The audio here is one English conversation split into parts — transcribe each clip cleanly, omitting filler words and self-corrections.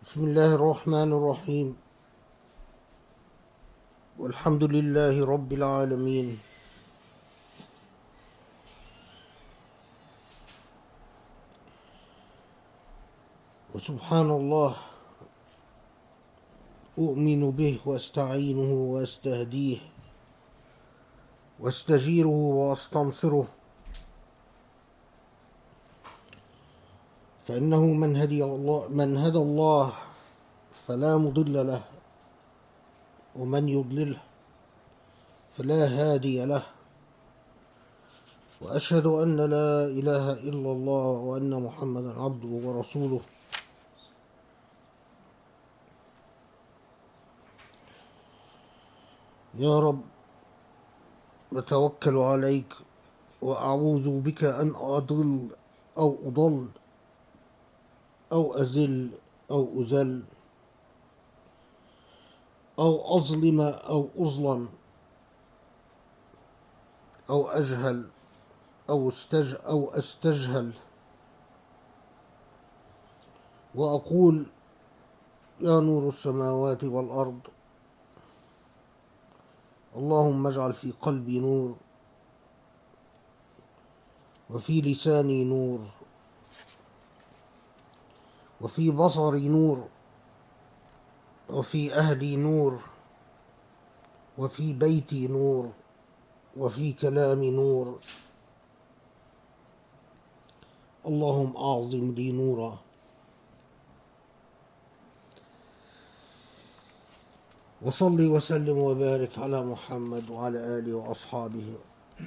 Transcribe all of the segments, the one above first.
بسم الله الرحمن الرحيم والحمد لله رب العالمين وسبحان الله أؤمن به وأستعينه وأستهديه وأستجيره وأستنصره فإنه من هدى الله فلا مضل له ومن يضلله فلا هادي له وأشهد أن لا إله إلا الله وأن محمدا عبده ورسوله يا رب نتوكل عليك وأعوذ بك أن أضل أو أضل أو أذل أو أذل أو أظلم أو أظلم أو أجهل أو أستجهل وأقول يا نور السماوات والأرض اللهم اجعل في قلبي نور وفي لساني نور وفي بصري نور وفي أهلي نور وفي بيتي نور وفي كلامي نور اللهم أعظم لي نورا. وصلي وسلم وبارك على محمد وعلى آله وأصحابه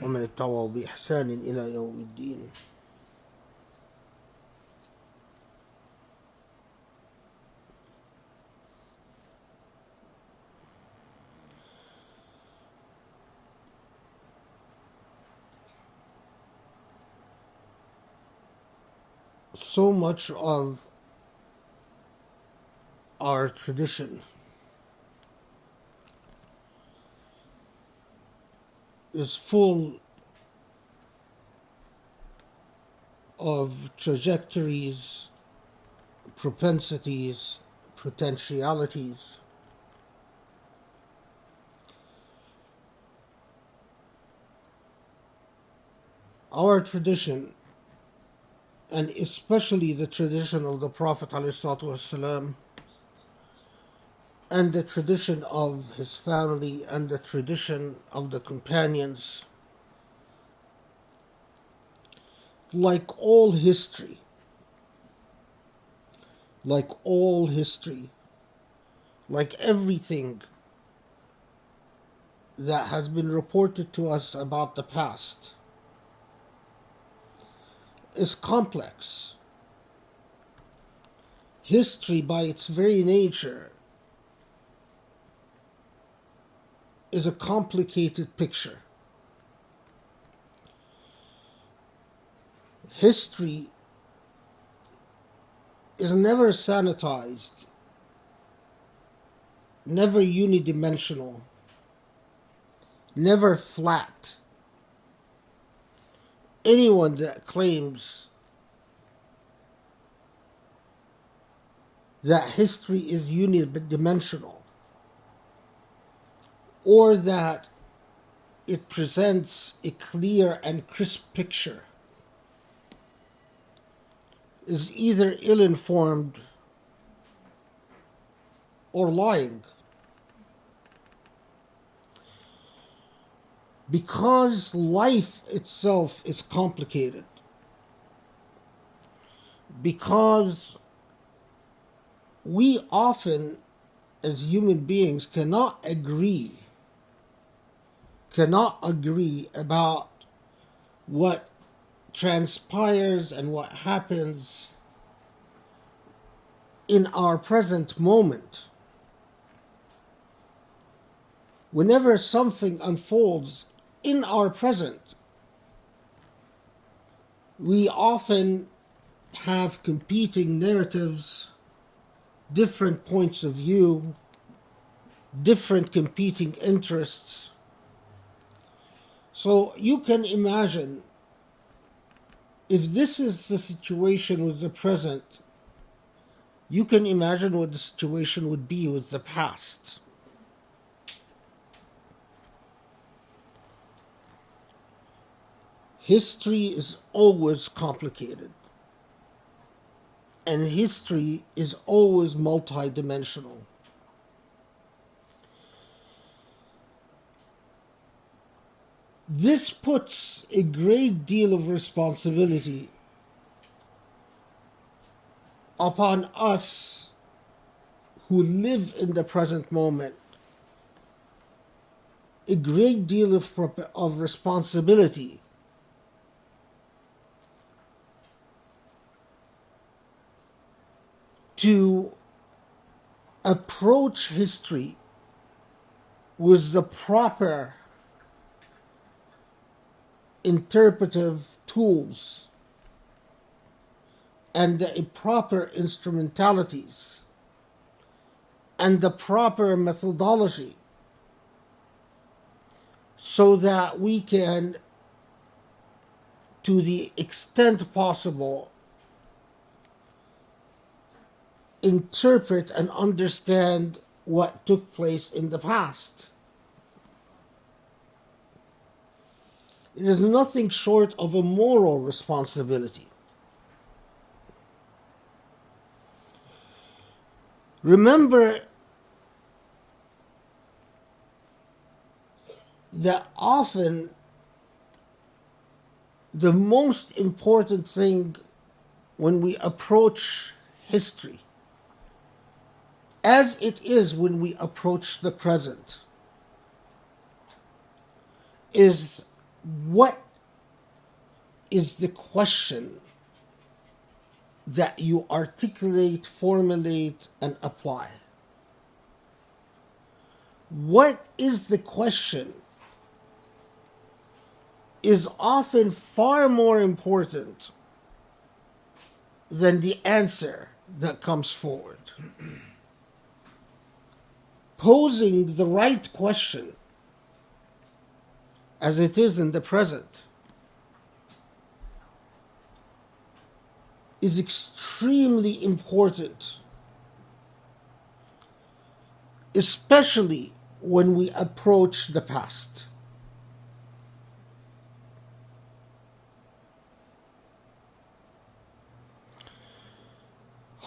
ومن اتبعه بإحسان إلى يوم الدين. So much of our tradition is full of trajectories, propensities, potentialities. Our tradition, and especially the tradition of the Prophet ﷺ, and the tradition of his family, and the tradition of the companions, like all history, like everything that has been reported to us about the past, is complex. History, by its very nature, is a complicated picture. History is never sanitized, never unidimensional, never flat. Anyone that claims that history is unidimensional, or that it presents a clear and crisp picture, is either ill-informed or lying. Because life itself is complicated, because we often as human beings cannot agree about what transpires and what happens in our present moment. Whenever something unfolds in our present, we often have competing narratives, different points of view, different competing interests. So you can imagine, if this is the situation with the present, You can imagine what the situation would be with the past. History is always complicated, and history is always multidimensional. This puts a great deal of responsibility upon us who live in the present moment, a great deal of responsibility to approach history with the proper interpretive tools and the proper instrumentalities and the proper methodology, so that we can, to the extent possible, interpret and understand what took place in the past. It is nothing short of a moral responsibility. Remember that often the most important thing when we approach history, as it is when we approach the present, is what is the question that you articulate, formulate, and apply? What is the question is often far more important than the answer that comes forward. Posing the right question, as it is in the present, is extremely important, especially when we approach the past.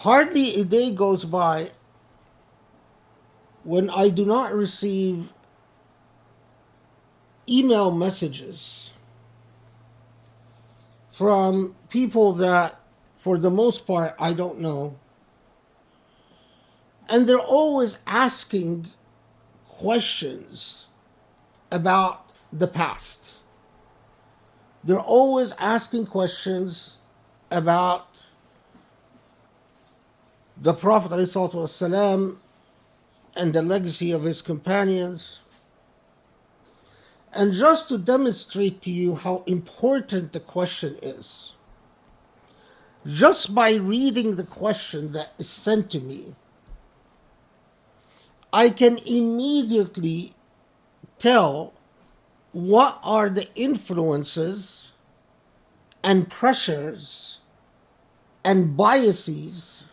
Hardly a day goes by when I do not receive email messages from people that, for the most part, I don't know. And they're always asking questions about the past. They're always asking questions about the Prophet ﷺ and the legacy of his companions. And just to demonstrate to you how important the question is, just by reading the question that is sent to me, I can immediately tell what are the influences and pressures and biases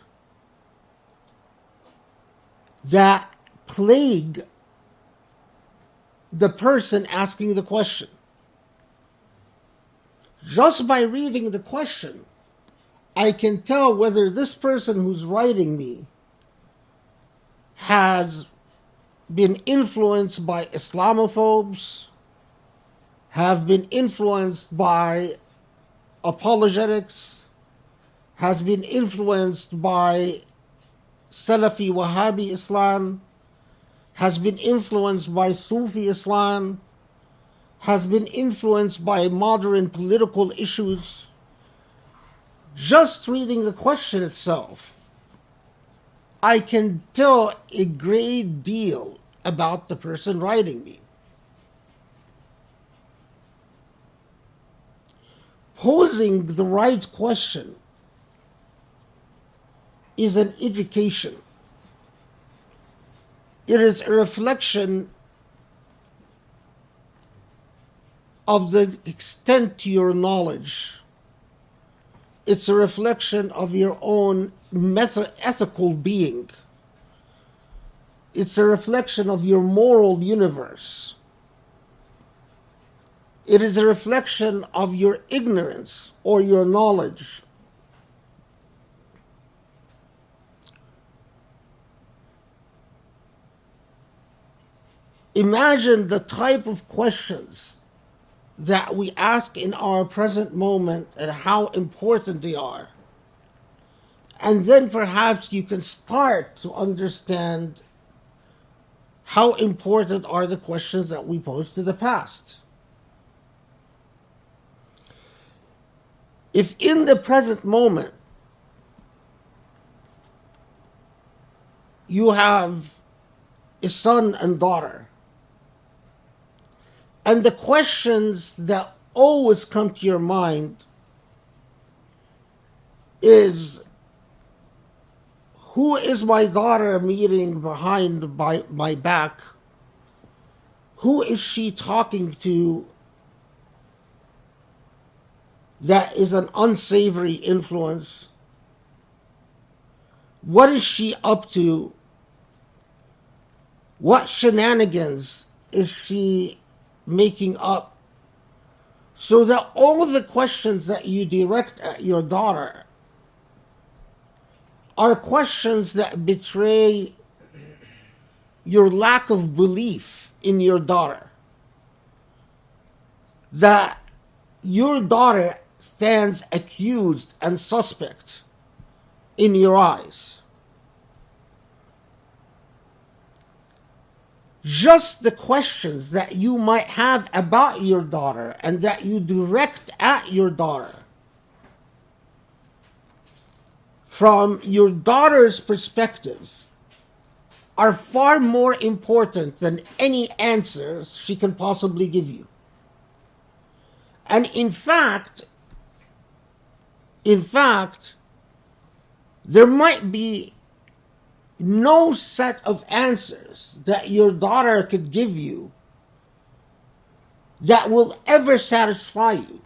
that plague the person asking the question. Just by reading the question, I can tell whether this person who's writing me has been influenced by Islamophobes, have been influenced by apologetics, has been influenced by Salafi Wahhabi Islam, has been influenced by Sufi Islam, has been influenced by modern political issues. Just reading the question itself, I can tell a great deal about the person writing me. Posing the right question is an education. It is a reflection of the extent to your knowledge. It's a reflection of your own ethical being. It's a reflection of your moral universe. It is a reflection of your ignorance or your knowledge. Imagine the type of questions that we ask in our present moment and how important they are. And then perhaps you can start to understand how important are the questions that we pose to the past. If in the present moment you have a son and daughter, and the questions that always come to your mind is, who is my daughter meeting behind my back? Who is she talking to that is an unsavory influence? What is she up to? What shenanigans is she making up? So that all the questions that you direct at your daughter are questions that betray your lack of belief in your daughter. That your daughter stands accused and suspect in your eyes. Just the questions that you might have about your daughter and that you direct at your daughter from your daughter's perspective are far more important than any answers she can possibly give you. And in fact, there might be no set of answers that your daughter could give you that will ever satisfy you.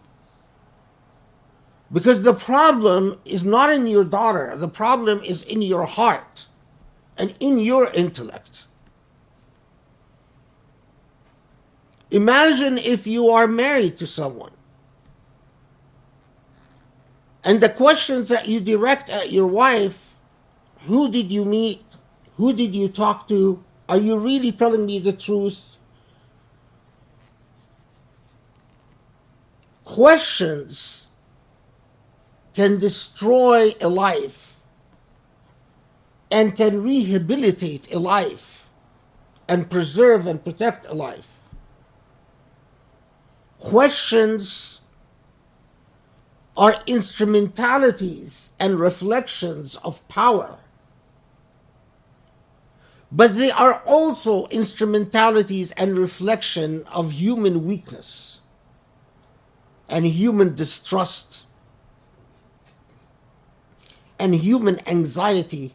Because the problem is not in your daughter, the problem is in your heart and in your intellect. Imagine if you are married to someone and the questions that you direct at your wife, who did you meet? Who did you talk to? Are you really telling me the truth? Questions can destroy a life and can rehabilitate a life and preserve and protect a life. Questions are instrumentalities and reflections of power. But they are also instrumentalities and reflection of human weakness and human distrust and human anxiety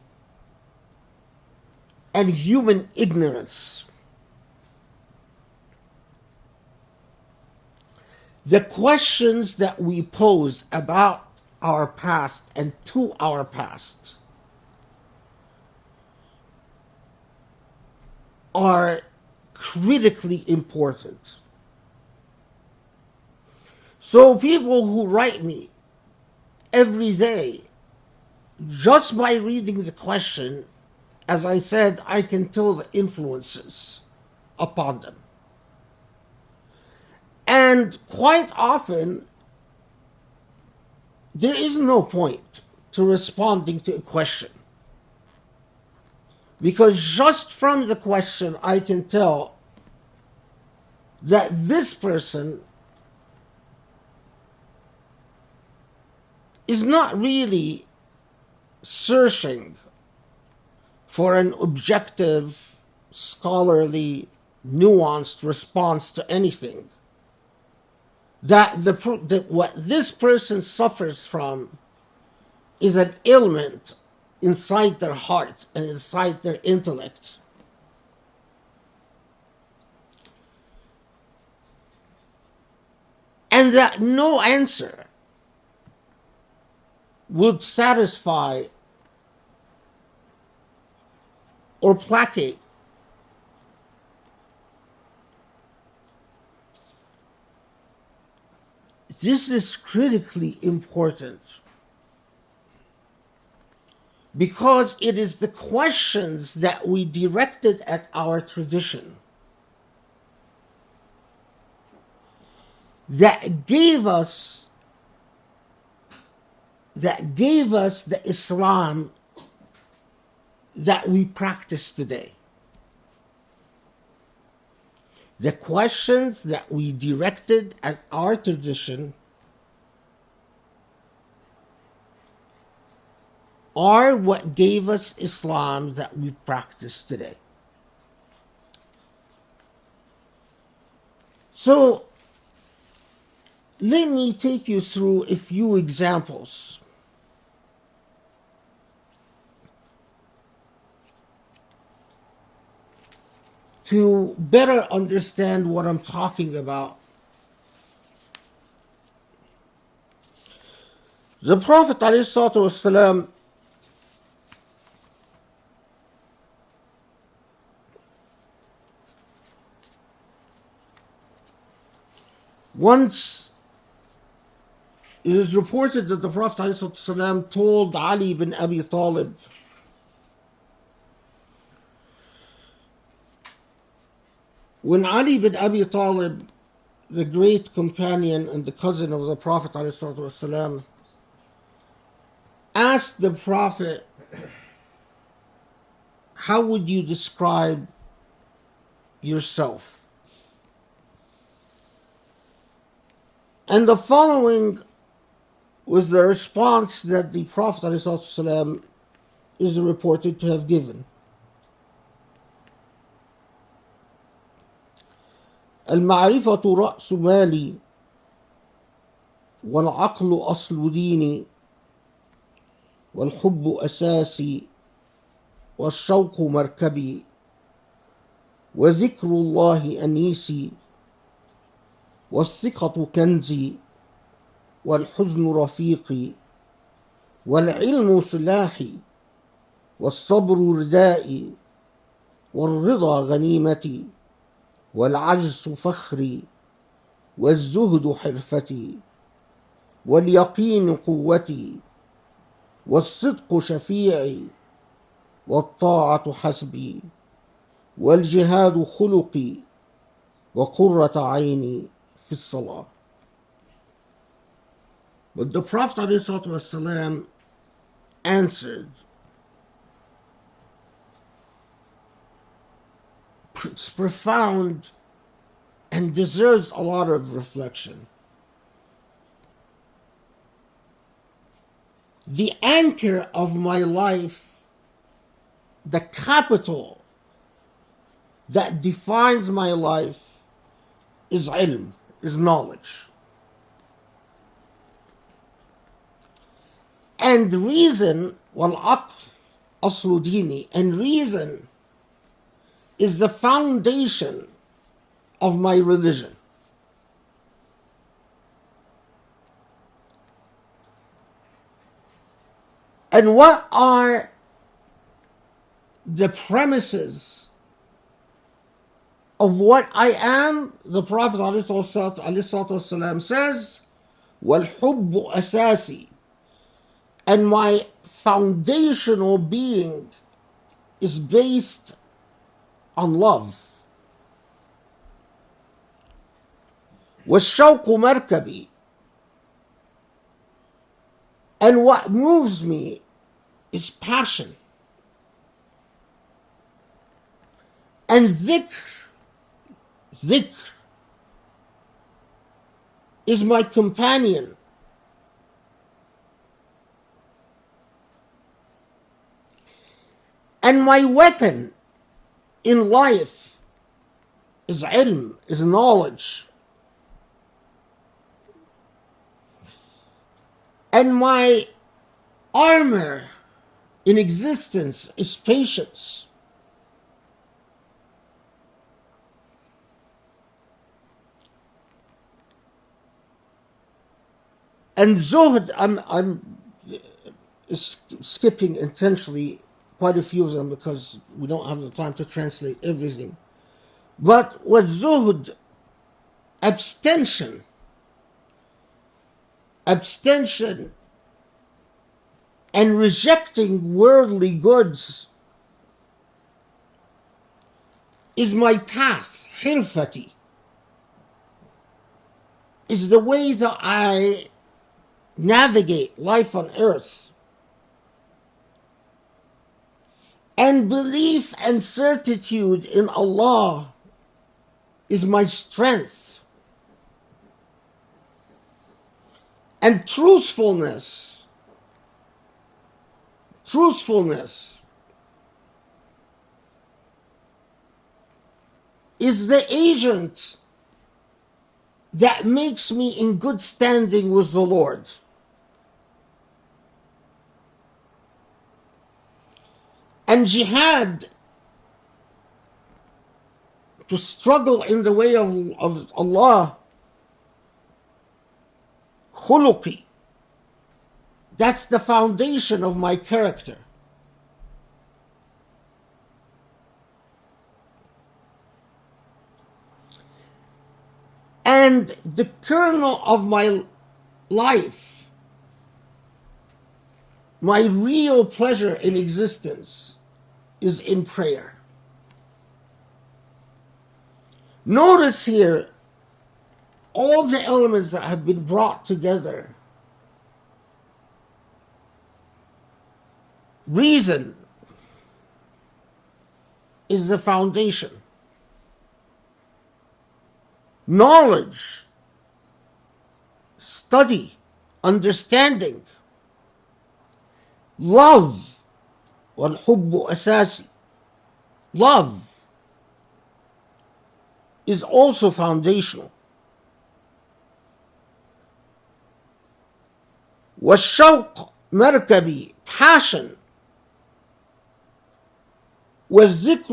and human ignorance. The questions that we pose about our past and to our past are critically important. So people who write me every day, just by reading the question, as I said, I can tell the influences upon them. And quite often, there is no point to responding to a question. Because just from the question, I can tell that this person is not really searching for an objective, scholarly, nuanced response to anything. That what this person suffers from is an ailment inside their heart and inside their intellect. And that no answer would satisfy or placate. This is critically important because it is the questions that we directed at our tradition that gave us the Islam that we practice today. The questions that we directed at our tradition are what gave us Islam that we practice today. So, let me take you through a few examples to better understand what I'm talking about. The Prophet ﷺ once, it is reported that the Prophet ﷺ told Ali bin Abi Talib, when Ali bin Abi Talib, the great companion and the cousin of the Prophet ﷺ, asked the Prophet, how would you describe yourself? And the following was the response that the Prophet ﷺ is reported to have given. المعرفة رأس مالي والعقل أصل ديني والحب أساسي والشوق مركبي وذكر الله أنيسي والثقة كنزي والحزن رفيقي والعلم سلاحي والصبر ردائي والرضا غنيمتي والعجز فخري والزهد حرفتي واليقين قوتي والصدق شفيعي والطاعة حسبي والجهاد خلقي وقرة عيني في الصلاة. But the Prophet ﷺ answered, it's profound and deserves a lot of reflection. The anchor of my life, the capital that defines my life, is ilm, is knowledge. And reason, والعقل أصل ديني, and reason is the foundation of my religion. And what are the premises of what I am? The Prophet ﷺ says, وَالْحُبُّ أَسَاسِي, and my foundational being is based on love. وَالشَّوْقُ مَرْكَبِي, and what moves me is passion. And dhikr is my companion. And my weapon in life is ilm, is knowledge. And my armor in existence is patience. And zuhd, I'm skipping intentionally quite a few of them because we don't have the time to translate everything. But with zuhd, abstention and rejecting worldly goods is my path. Hirfati is the way that I navigate life on earth. And belief and certitude in Allah is my strength. And truthfulness is the agent that makes me in good standing with the Lord. And jihad, to struggle in the way of Allah, khuluqi, that's the foundation of my character. And the kernel of my life, my real pleasure in existence, is in prayer. Notice here all the elements that have been brought together. Reason is the foundation. Knowledge, study, understanding, love, والحب أساسي. Love is also foundational. والشوق مركبي, passion. وذكر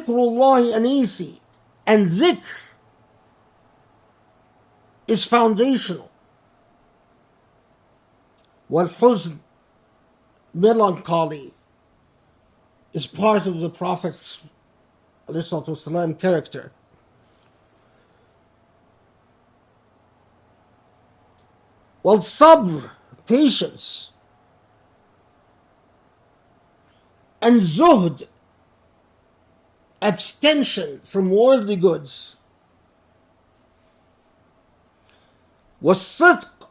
الله أنيسي, and dhikr is foundational. والحزن, melancholy, is part of the Prophet's ﷺ character. والصبر, patience. And zuhd, abstention from worldly goods. والصدق,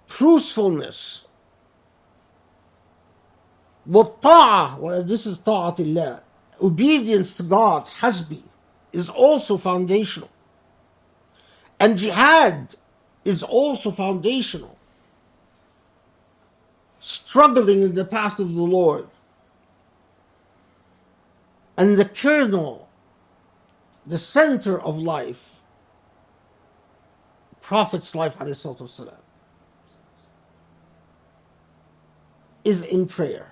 truthfulness. والطاعة, well, this is طاعة الله, obedience to God, hasbi, is also foundational. And jihad is also foundational. Struggling in the path of the Lord. And the kernel, the center of life, Prophet's life, ﷺ, is in prayer.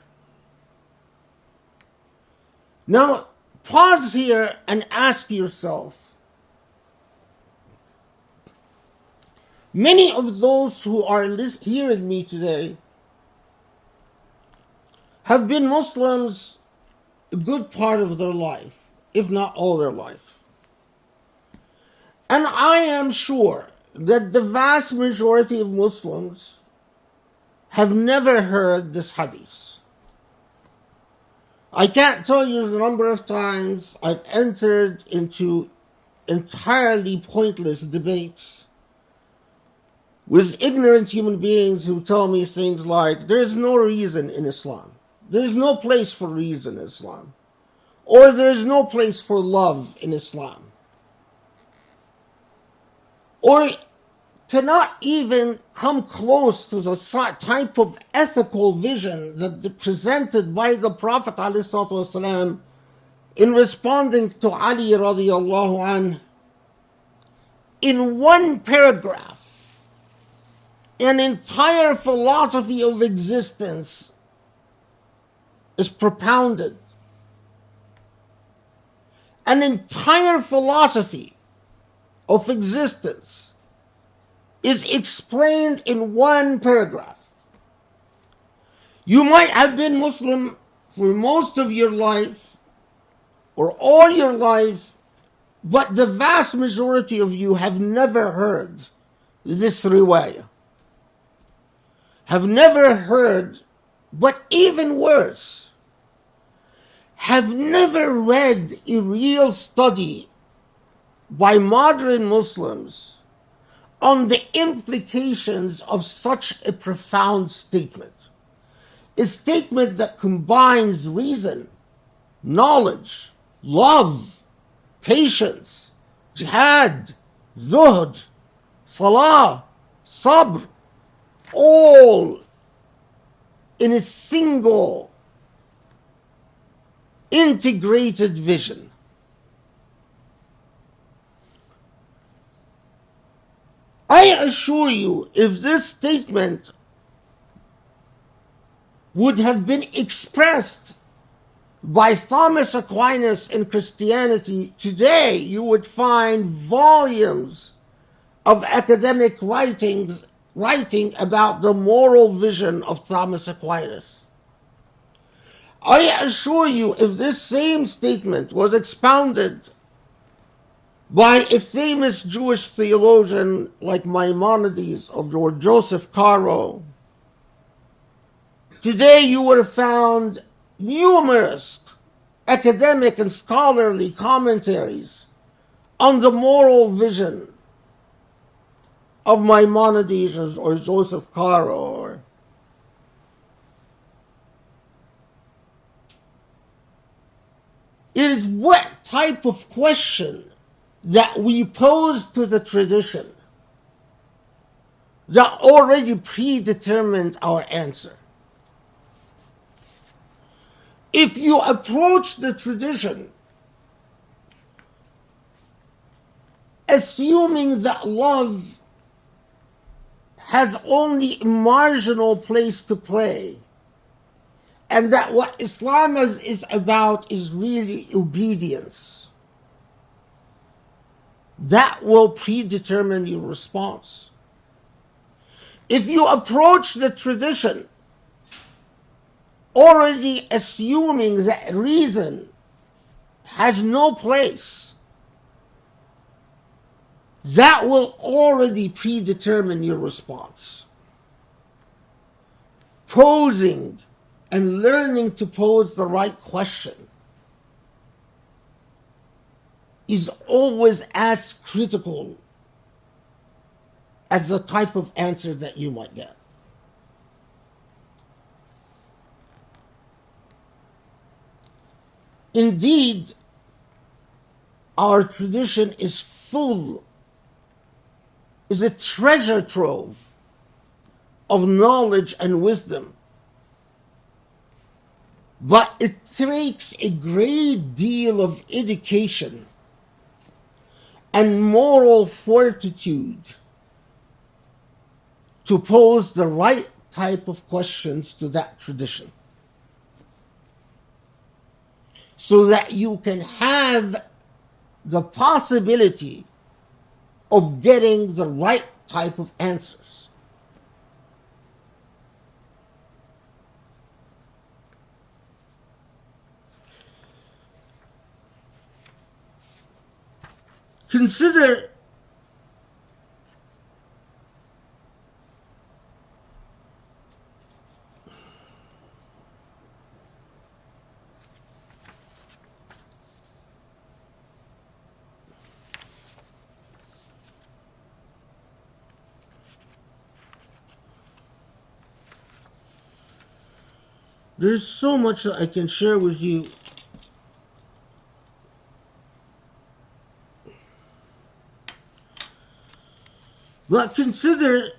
Now, pause here and ask yourself, many of those who are hearing me today have been Muslims a good part of their life, if not all their life. And I am sure that the vast majority of Muslims have never heard this hadith. I can't tell you the number of times I've entered into entirely pointless debates with ignorant human beings who tell me things like, there is no reason in Islam. There is no place for reason in Islam. Or there is no place for love in Islam. Or cannot even come close to the type of ethical vision that presented by the Prophet ﷺ in responding to Ali radiallahu anhu. In one paragraph, an entire philosophy of existence is propounded. An entire philosophy of existence is explained in one paragraph. You might have been Muslim for most of your life or all your life, but the vast majority of you have never heard this riwayah, have never heard, but even worse, have never read a real study by modern Muslims on the implications of such a profound statement. A statement that combines reason, knowledge, love, patience, jihad, zuhd, salah, sabr, all in a single integrated vision. I assure you, if this statement would have been expressed by Thomas Aquinas in Christianity, today you would find volumes of academic writing about the moral vision of Thomas Aquinas. I assure you, if this same statement was expounded by a famous Jewish theologian like Maimonides or Joseph Caro, today you would have found numerous academic and scholarly commentaries on the moral vision of Maimonides or Joseph Caro. It is what type of question that we pose to the tradition that already predetermined our answer. If you approach the tradition assuming that love has only a marginal place to play, and that what Islam is about is really obedience, that will predetermine your response. If you approach the tradition already assuming that reason has no place, that will already predetermine your response. Posing and learning to pose the right question is always as critical as the type of answer that you might get. Indeed, our tradition is a treasure trove of knowledge and wisdom. But it takes a great deal of education and moral fortitude to pose the right type of questions to that tradition, so that you can have the possibility of getting the right type of answers. Consider there's so much that I can share with you. But consider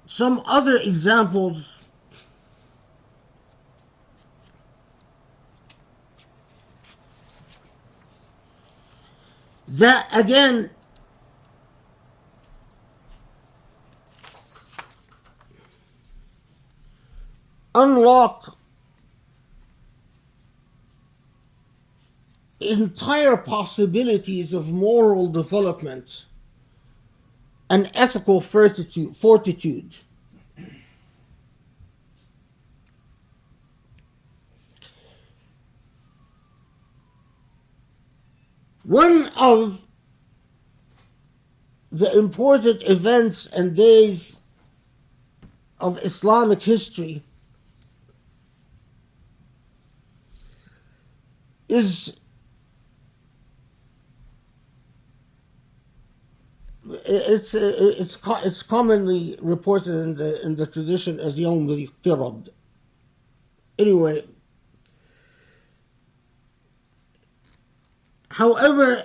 some other examples that, again, unlock entire possibilities of moral development and ethical fortitude. One of the important events and days of Islamic history is it's commonly reported in the tradition as Yawm al-Qirad. Anyway, however,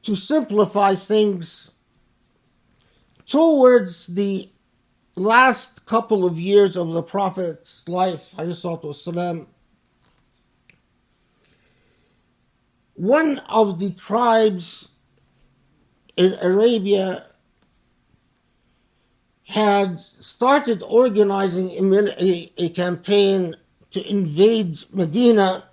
to simplify things, towards the last couple of years of the Prophet's life, والسلام, one of the tribes in Arabia had started organizing a campaign to invade Medina.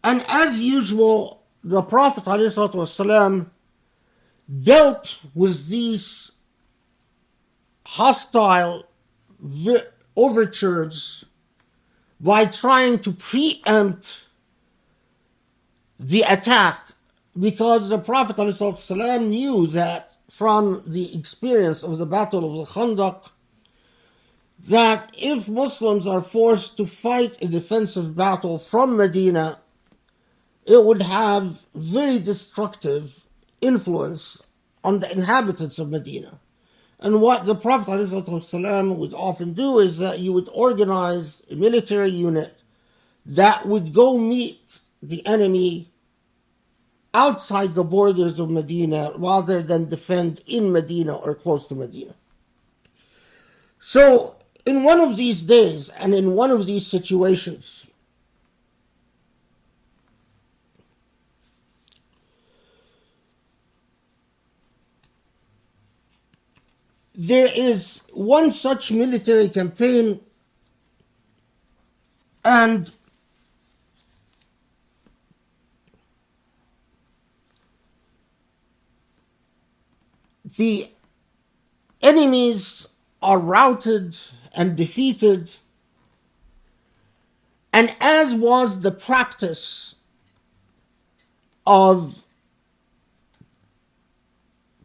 And as usual, the Prophet ﷺ dealt with these hostile overtures by trying to preempt the attack, because the Prophet ﷺ knew that from the experience of the Battle of the Khandaq, that if Muslims are forced to fight a defensive battle from Medina, it would have very destructive influence on the inhabitants of Medina. And what the Prophet ﷺ would often do is that you would organize a military unit that would go meet the enemy outside the borders of Medina rather than defend in Medina or close to Medina. So, in one of these days and in one of these situations, there is one such military campaign, and the enemies are routed and defeated, and as was the practice of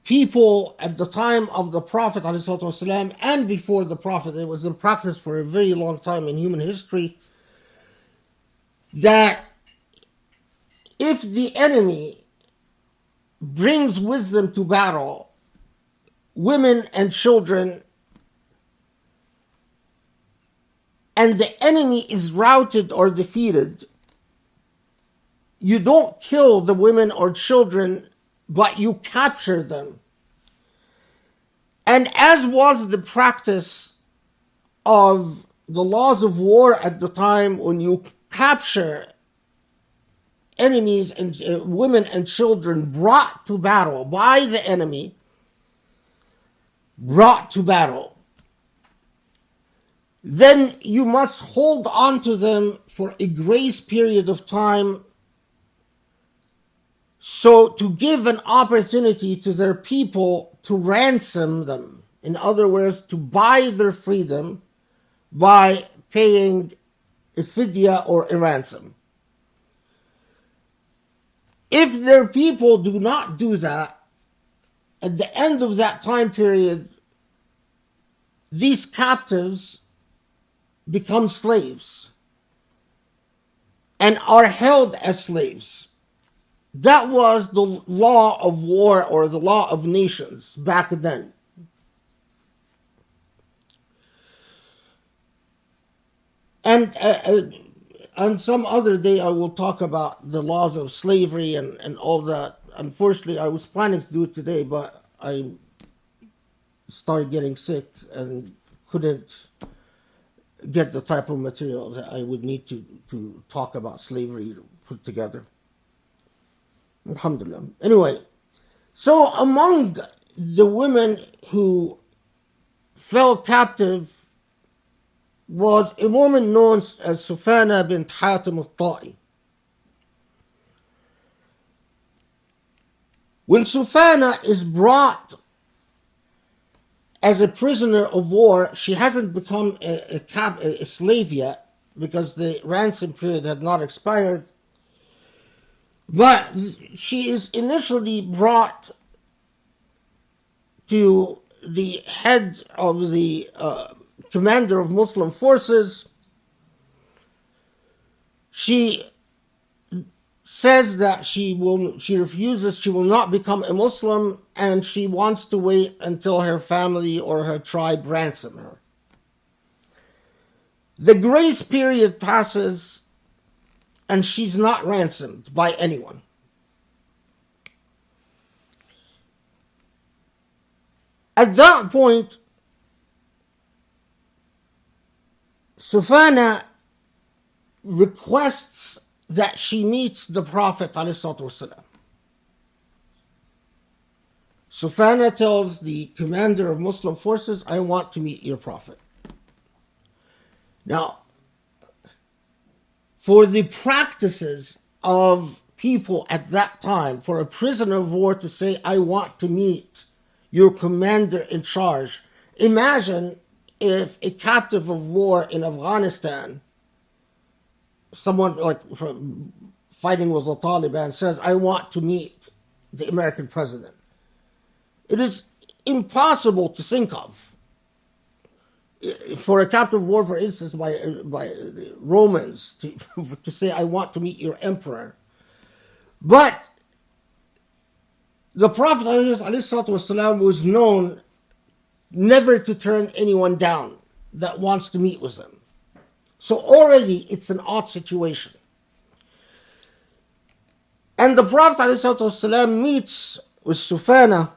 people at the time of the Prophet ﷺ and before the Prophet, it was in practice for a very long time in human history, that if the enemy brings with them to battle women and children, and the enemy is routed or defeated, you don't kill the women or children, but you capture them. And as was the practice of the laws of war at the time, when you capture enemies and women and children brought to battle by the enemy, brought to battle, then you must hold on to them for a grace period of time, so to give an opportunity to their people to ransom them. In other words, to buy their freedom by paying a fidya or a ransom. If their people do not do that, at the end of that time period, these captives become slaves and are held as slaves. That was the law of war or the law of nations back then. And on some other day I will talk about the laws of slavery and all that. Unfortunately, I was planning to do it today, but I started getting sick and couldn't get the type of material that I would need to talk about slavery put together. Alhamdulillah. Anyway, so among the women who fell captive was a woman known as Sufana bint Hatim al-Ta'i. When Sufana is brought as a prisoner of war, she hasn't become a slave yet, because the ransom period had not expired. But she is initially brought to the head of the commander of Muslim forces. She says that she refuses, she will not become a Muslim, and she wants to wait until her family or her tribe ransom her. The grace period passes, and she's not ransomed by anyone. At that point, Sufana requests that she meets the Prophet ﷺ. Sufana tells the commander of Muslim forces, I want to meet your Prophet. Now, for the practices of people at that time, for a prisoner of war to say, I want to meet your commander in charge, imagine if a captive of war in Afghanistan, someone like from fighting with the Taliban, says, I want to meet the American president. It is impossible to think of. For a captive of war, for instance, by the Romans, to say, I want to meet your emperor. But the Prophet ﷺ was known never to turn anyone down that wants to meet with him. So already it's an odd situation. And the Prophet ﷺ meets with Sufana,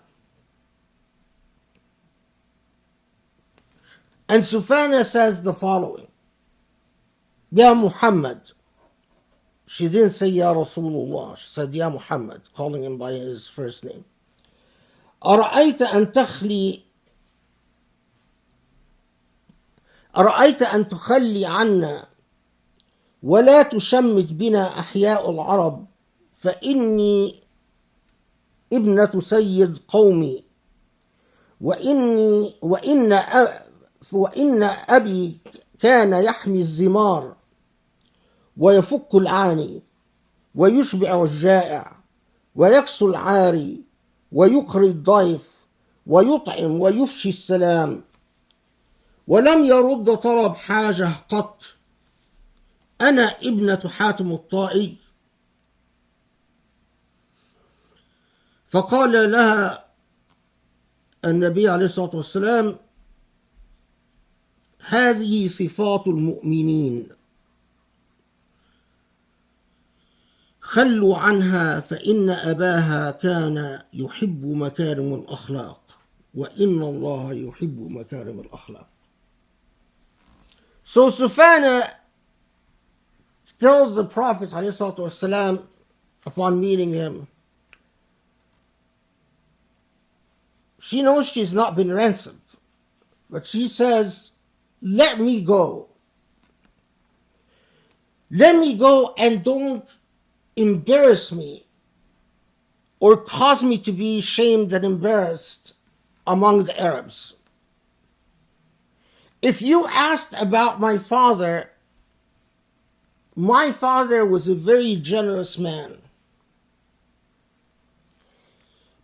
and Sufana says the following, Ya Muhammad. She didn't say Ya Rasulullah, she said Ya Muhammad, calling him by his first name. أرأيت أن تخلي عنا ولا تشمت بنا أحياء العرب فإني ابنة سيد قومي وإن أبي كان يحمي الزمار ويفك العاني ويشبع الجائع ويكسو العاري ويقري الضيف ويطعم ويفشي السلام ولم يرد طلب حاجة قط أنا ابنة حاتم الطائي. فقال لها النبي عليه الصلاة والسلام هذه صفات المؤمنين خلوا عنها فإن أباها كان يحب مكارم الأخلاق وإن الله يحب مكارم الأخلاق. So Sufana tells the Prophet ﷺ upon meeting him, she knows she's not been ransomed, but she says, let me go. Let me go and don't embarrass me or cause me to be shamed and embarrassed among the Arabs. If you asked about my father was a very generous man.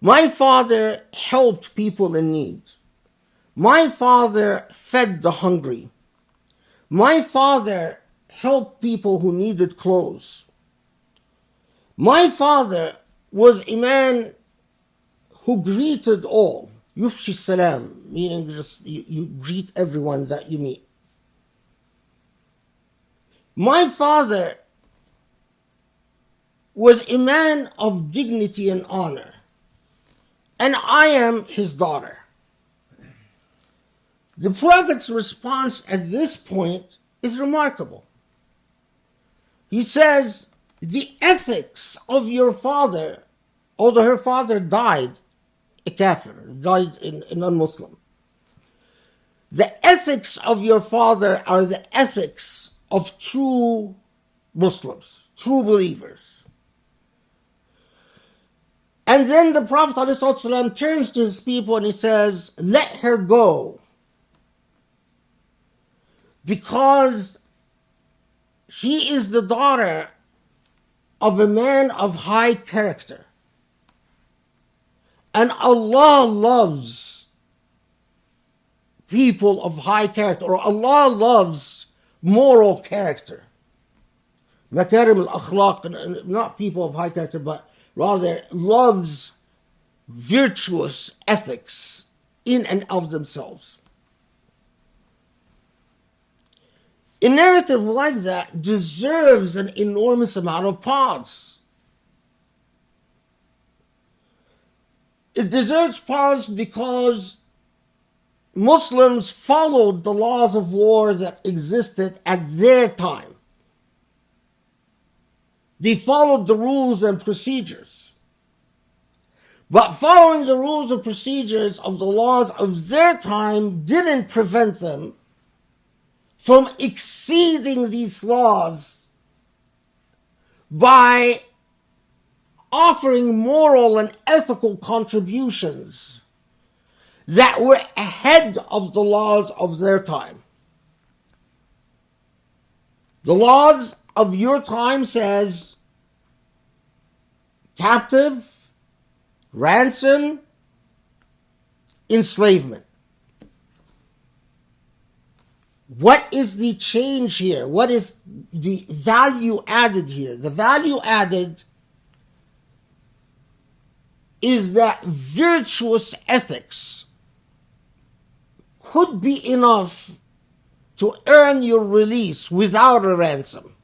My father helped people in need. My father fed the hungry. My father helped people who needed clothes. My father was a man who greeted all. Yufshi salam, meaning just you greet everyone that you meet. My father was a man of dignity and honor, and I am his daughter. The Prophet's response at this point is remarkable. He says, the ethics of your father, although her father died a kafir, died a non-Muslim. The ethics of your father are the ethics of true Muslims, true believers. And then the Prophet ﷺ turns to his people and he says, let her go, because She is the daughter of a man of high character. And Allah loves people of high character, or Allah loves moral character. Makarim al-akhlaq, not people of high character, but rather loves virtuous ethics in and of themselves. A narrative like that deserves an enormous amount of pause. It deserves pause because Muslims followed the laws of war that existed at their time. They followed the rules and procedures. But following the rules and procedures of the laws of their time didn't prevent them from exceeding these laws by offering moral and ethical contributions that were ahead of the laws of their time. The laws of your time says captive, ransom, enslavement. What is the change here? What is the value added here? The value added is that virtuous ethics could be enough to earn your release without a ransom.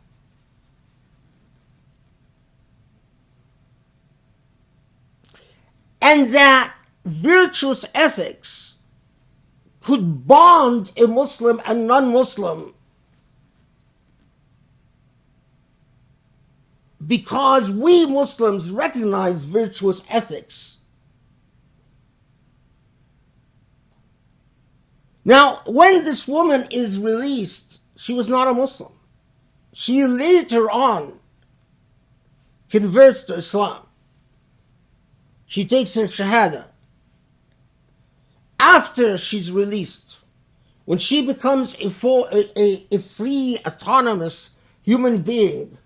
And that virtuous ethics could bond a Muslim and non-Muslim because we Muslims recognize virtuous ethics. Now, when this woman is released, she was not a Muslim. She later on converts to Islam. She takes her Shahada. After she's released, when she becomes a free, autonomous human being,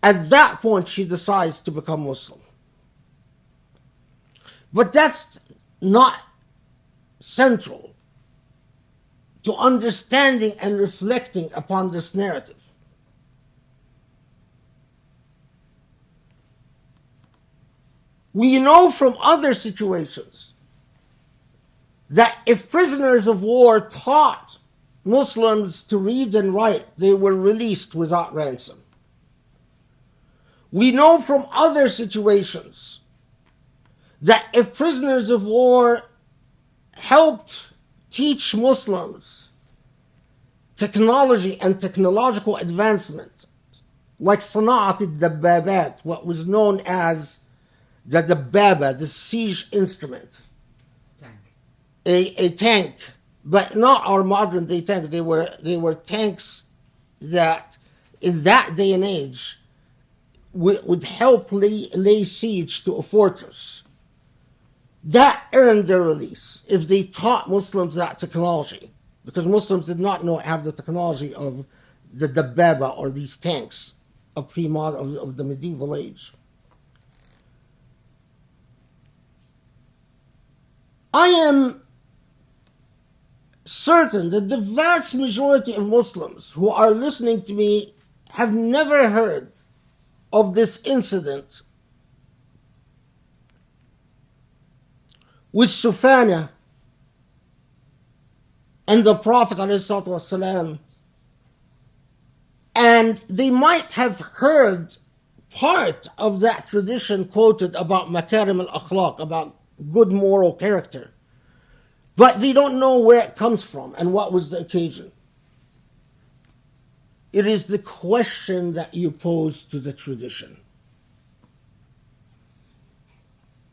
at that point she decides to become Muslim. But that's not central to understanding and reflecting upon this narrative. We know from other situations that if prisoners of war taught Muslims to read and write, they were released without ransom. We know from other situations that if prisoners of war helped teach Muslims technology and technological advancement, like Sana'at al-Dabbabat, what was known as the Dabbaba, the siege instrument. A tank, but not our modern day tank. They were tanks that in that day and age would help lay siege to a fortress. That earned their release if they taught Muslims that technology, because Muslims did not have the technology of the Dabbaba or these tanks of the medieval age. I am certain that the vast majority of Muslims who are listening to me have never heard of this incident with Sufana and the Prophet ﷺ, and they might have heard part of that tradition quoted about makarim al-akhlaq, about good moral character, but they don't know where it comes from and what was the occasion. It is the question that you pose to the tradition.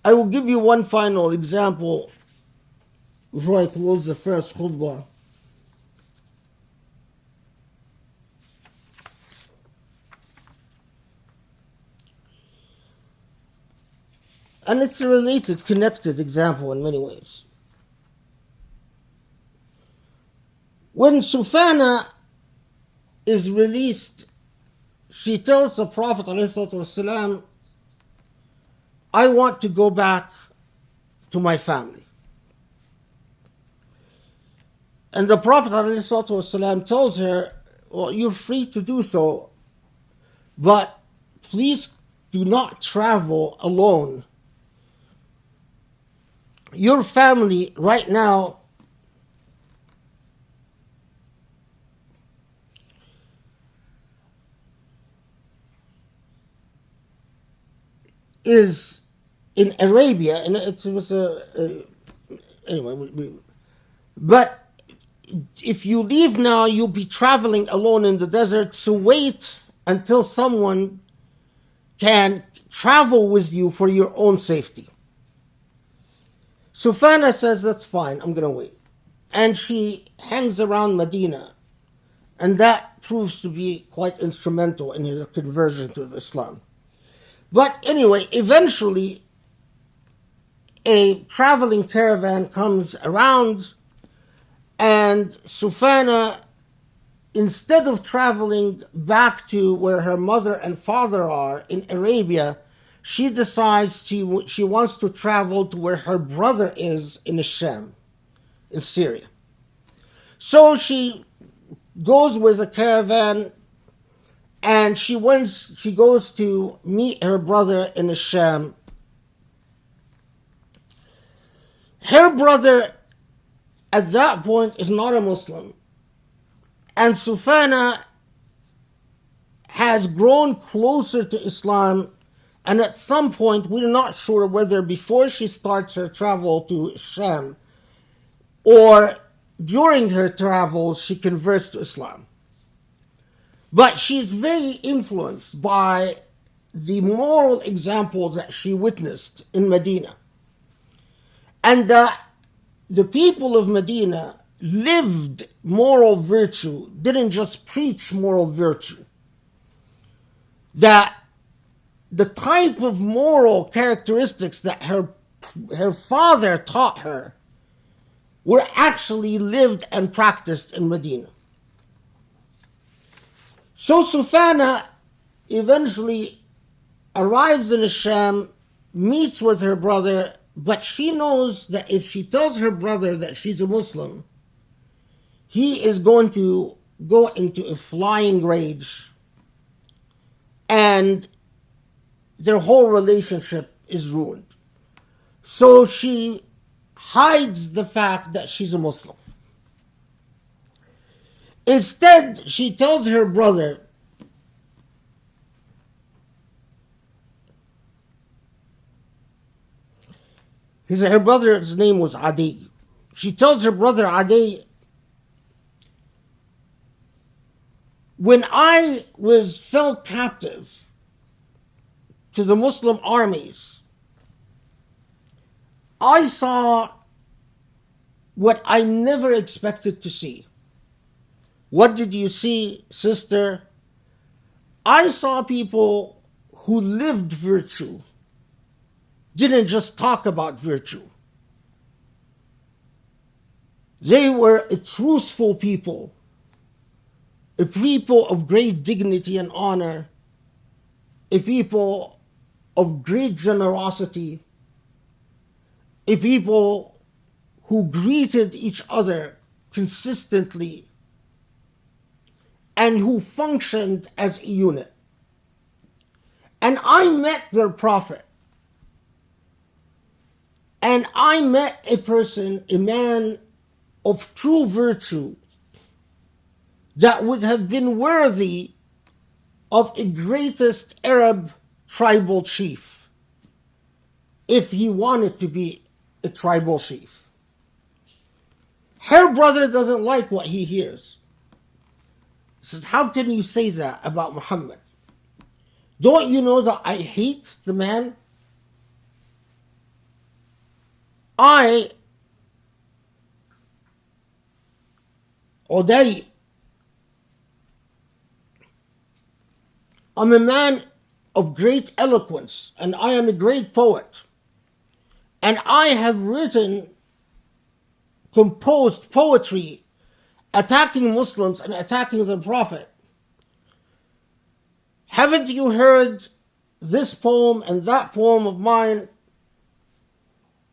I will give you one final example before I close the first khutbah. And it's a related, connected example in many ways. When Sufana is released, she tells the Prophet ﷺ, I want to go back to my family. And the Prophet ﷺ tells her, well, you're free to do so, but please do not travel alone. Your family right now is in Arabia, and it was anyway. But if you leave now, you'll be traveling alone in the desert. So wait until someone can travel with you for your own safety. Sufana says, that's fine, I'm going to wait. And she hangs around Medina. And that proves to be quite instrumental in her conversion to Islam. But anyway, eventually, a traveling caravan comes around, and Sufana, instead of traveling back to where her mother and father are in Arabia, she decides she wants to travel to where her brother is in Sham, in Syria. So she goes with a caravan, and she goes to meet her brother in Sham. Her brother at that point is not a Muslim, and Sufana has grown closer to Islam, and at some point, we're not sure whether before she starts her travel to Sham or during her travels she converts to Islam. But she's very influenced by the moral example that she witnessed in Medina. And the people of Medina lived moral virtue, didn't just preach moral virtue. That the type of moral characteristics that her father taught her were actually lived and practiced in Medina. So Sufana eventually arrives in Sham, meets with her brother, but she knows that if she tells her brother that she's a Muslim, he is going to go into a flying rage, and their whole relationship is ruined. So she hides the fact that she's a Muslim. Instead, she tells her brother, her brother's name was Adi. She tells her brother Adi, when I fell captive to the Muslim armies, I saw what I never expected to see. What did you see, sister? I saw people who lived virtue, didn't just talk about virtue. They were a truthful people, a people of great dignity and honor, a people of great generosity, a people who greeted each other consistently, and who functioned as a unit. And I met their prophet. And I met a person, a man of true virtue, that would have been worthy of a greatest Arab tribal chief if he wanted to be a tribal chief. Her brother doesn't like what he hears. He says, how can you say that about Muhammad? Don't you know that I hate the man? Uday, I'm a man of great eloquence, and I am a great poet. And I have composed poetry attacking Muslims and attacking the Prophet. Haven't you heard this poem and that poem of mine?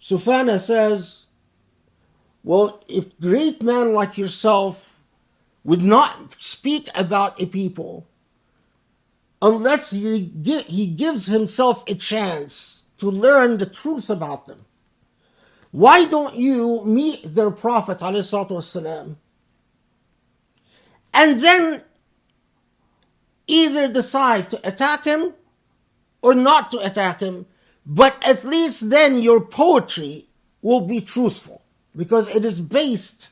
Sufana says, well, if great man like yourself would not speak about a people unless he gives himself a chance to learn the truth about them, why don't you meet their Prophet ﷺ and then either decide to attack him or not to attack him, but at least then your poetry will be truthful because it is based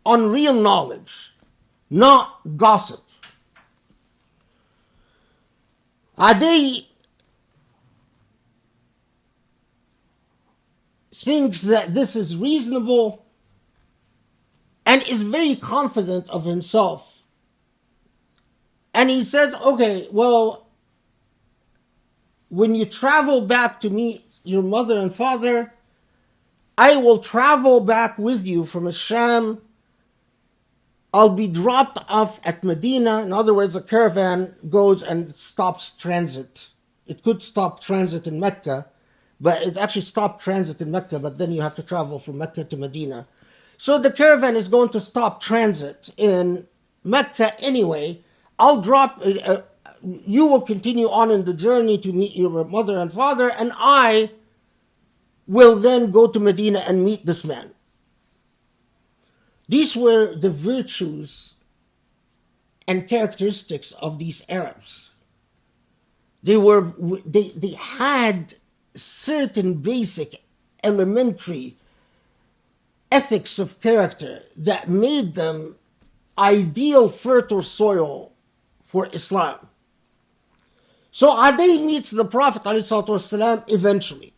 on real knowledge, not gossip. Adi thinks that this is reasonable and is very confident of himself. And he says, okay, well, when you travel back to meet your mother and father, I will travel back with you from Sham. I'll be dropped off at Medina. In other words, the caravan goes and stops transit. It could stop transit in Mecca, but it actually stopped transit in Mecca, but then you have to travel from Mecca to Medina. So the caravan is going to stop transit in Mecca anyway. I'll drop, you will continue on in the journey to meet your mother and father, and I will then go to Medina and meet this man. These were the virtues and characteristics of these Arabs. They had certain basic elementary ethics of character that made them ideal fertile soil for Islam. So Adi meets the Prophet ﷺ eventually.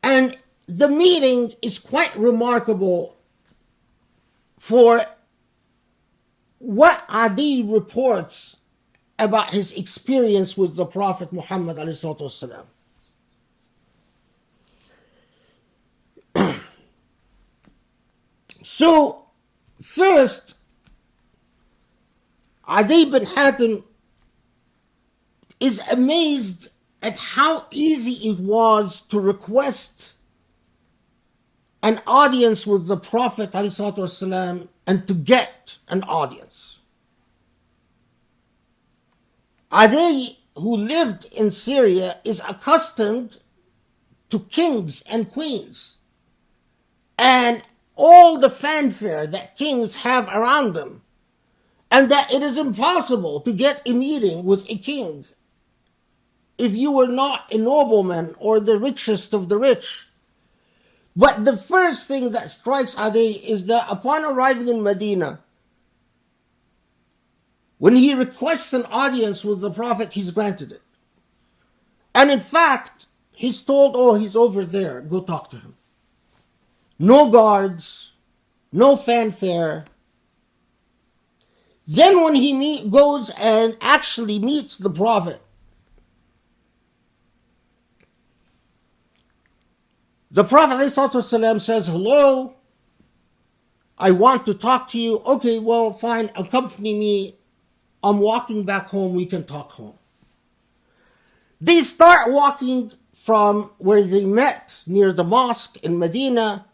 And the meeting is quite remarkable for what Adi reports about his experience with the Prophet Muhammad ﷺ. So, first, Adi bin Hatim is amazed at how easy it was to request an audience with the Prophet ﷺ and to get an audience. Adi, who lived in Syria, is accustomed to kings and queens and all the fanfare that kings have around them, and that it is impossible to get a meeting with a king if you were not a nobleman or the richest of the rich. But the first thing that strikes Adi is that upon arriving in Medina, when he requests an audience with the Prophet, he's granted it. And in fact, he's told, oh, he's over there, go talk to him. No guards, no fanfare. Then when he goes and actually meets the Prophet, the Prophet ﷺ says, hello, I want to talk to you. Okay, well, fine, accompany me. I'm walking back home, we can talk home. They start walking from where they met near the mosque in Medina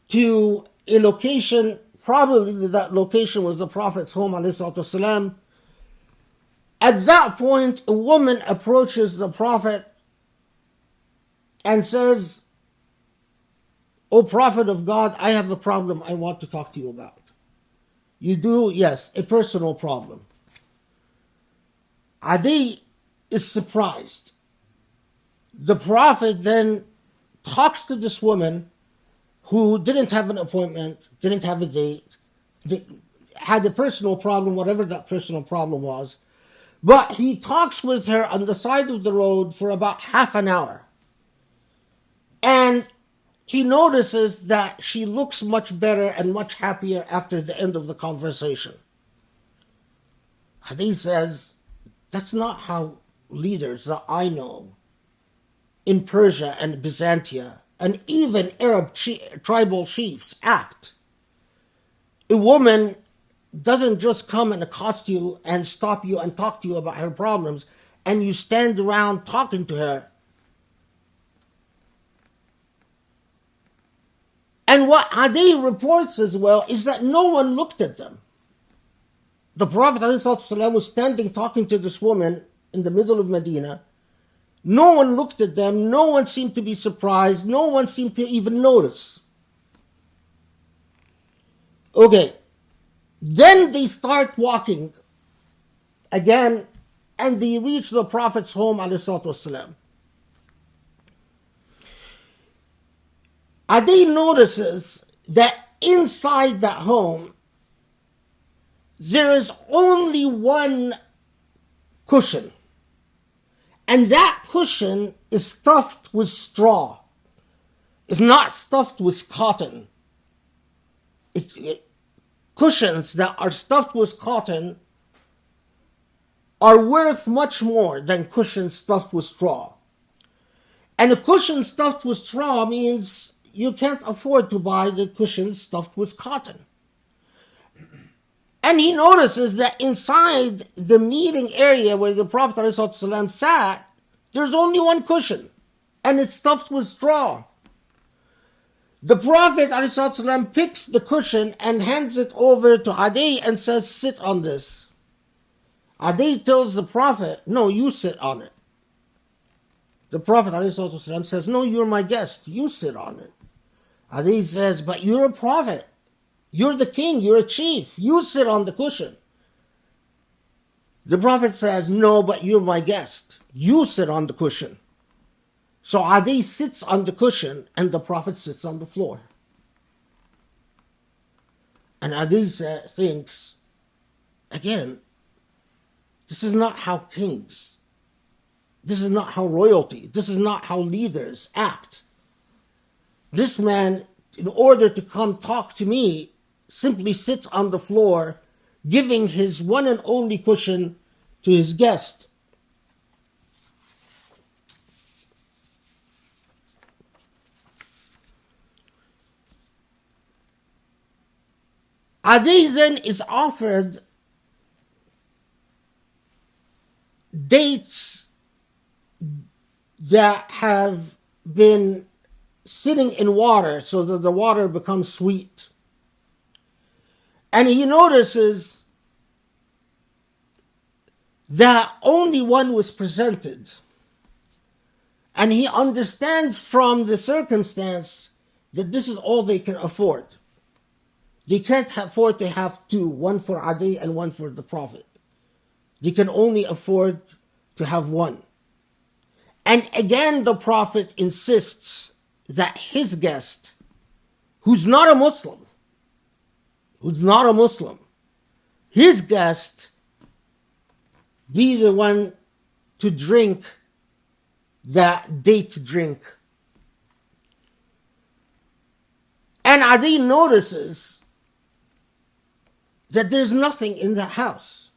to a location, probably that location was the Prophet's home, ﷺ. At that point, a woman approaches the Prophet and says, O Prophet of God, I have a problem I want to talk to you about. You do? Yes, a personal problem. Adi is surprised. The Prophet then talks to this woman who didn't have an appointment, didn't have a date, had a personal problem, whatever that personal problem was. But he talks with her on the side of the road for about half an hour. And he notices that she looks much better and much happier after the end of the conversation. Adi says, that's not how leaders that I know in Persia and Byzantia and even Arab tribal chiefs act. A woman doesn't just come and accost you and stop you and talk to you about her problems, and you stand around talking to her. And what Adi reports as well is that no one looked at them. The Prophet ﷺ was standing talking to this woman in the middle of Medina. No one looked at them. No one seemed to be surprised. No one seemed to even notice. Okay. Then they start walking again, and they reach the Prophet's home, ﷺ. Adi notices that inside that home, there is only one cushion. And that cushion is stuffed with straw. It's not stuffed with cotton. Cushions that are stuffed with cotton are worth much more than cushions stuffed with straw. And a cushion stuffed with straw means you can't afford to buy the cushions stuffed with cotton. And he notices that inside the meeting area where the Prophet ﷺ sat, there's only one cushion, and it's stuffed with straw. The Prophet ﷺ picks the cushion and hands it over to Adi and says, sit on this. Adi tells the Prophet, no, you sit on it. The Prophet ﷺ says, no, you're my guest, you sit on it. Adi says, but you're a prophet. You're the king, you're a chief, you sit on the cushion. The Prophet says, no, but you're my guest, you sit on the cushion. So Adi sits on the cushion and the Prophet sits on the floor. And Adi thinks, again, this is not how kings, this is not how royalty, this is not how leaders act. This man, in order to come talk to me, simply sits on the floor, giving his one and only cushion to his guest. Adi then is offered dates that have been sitting in water so that the water becomes sweet. And he notices that only one was presented. And he understands from the circumstance that this is all they can afford. They can't afford to have two, one for Adi and one for the Prophet. They can only afford to have one. And again, the Prophet insists that his guest, who's not a Muslim, his guest be the one to drink that date drink. And Adi notices that there's nothing in the house.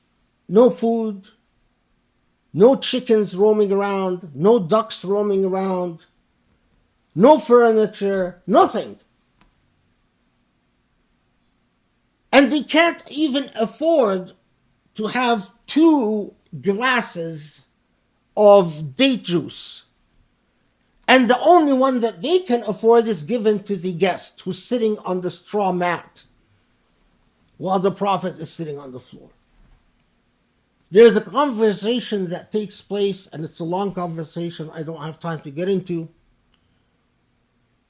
No food, no chickens roaming around, no ducks roaming around, no furniture, nothing. And they can't even afford to have 2 glasses of date juice. And the only one that they can afford is given to the guest who's sitting on the straw mat while the Prophet is sitting on the floor. There's a conversation that takes place, and it's a long conversation I don't have time to get into.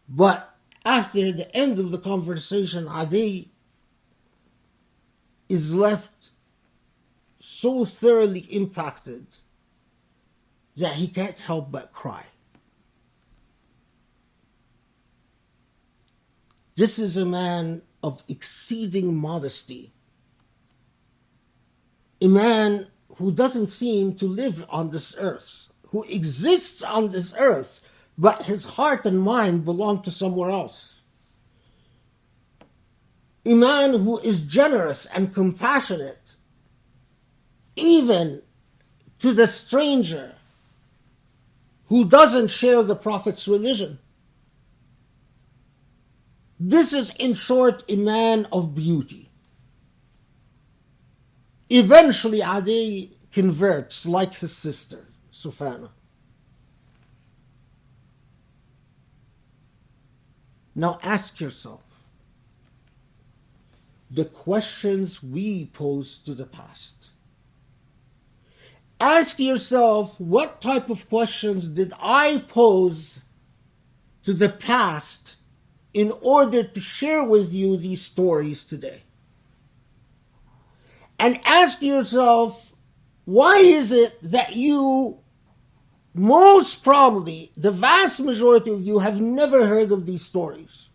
But after the end of the conversation, Adi is left so thoroughly impacted that he can't help but cry. This is a man of exceeding modesty, a man who doesn't seem to live on this earth, who exists on this earth, but his heart and mind belong to somewhere else. A man who is generous and compassionate, even to the stranger who doesn't share the Prophet's religion. This is, in short, a man of beauty. Eventually, Adi converts like his sister, Sufana. Now ask yourself the questions we pose to the past. Ask yourself, what type of questions did I pose to the past in order to share with you these stories today? And ask yourself, why is it that you, most probably, the vast majority of you, have never heard of these stories?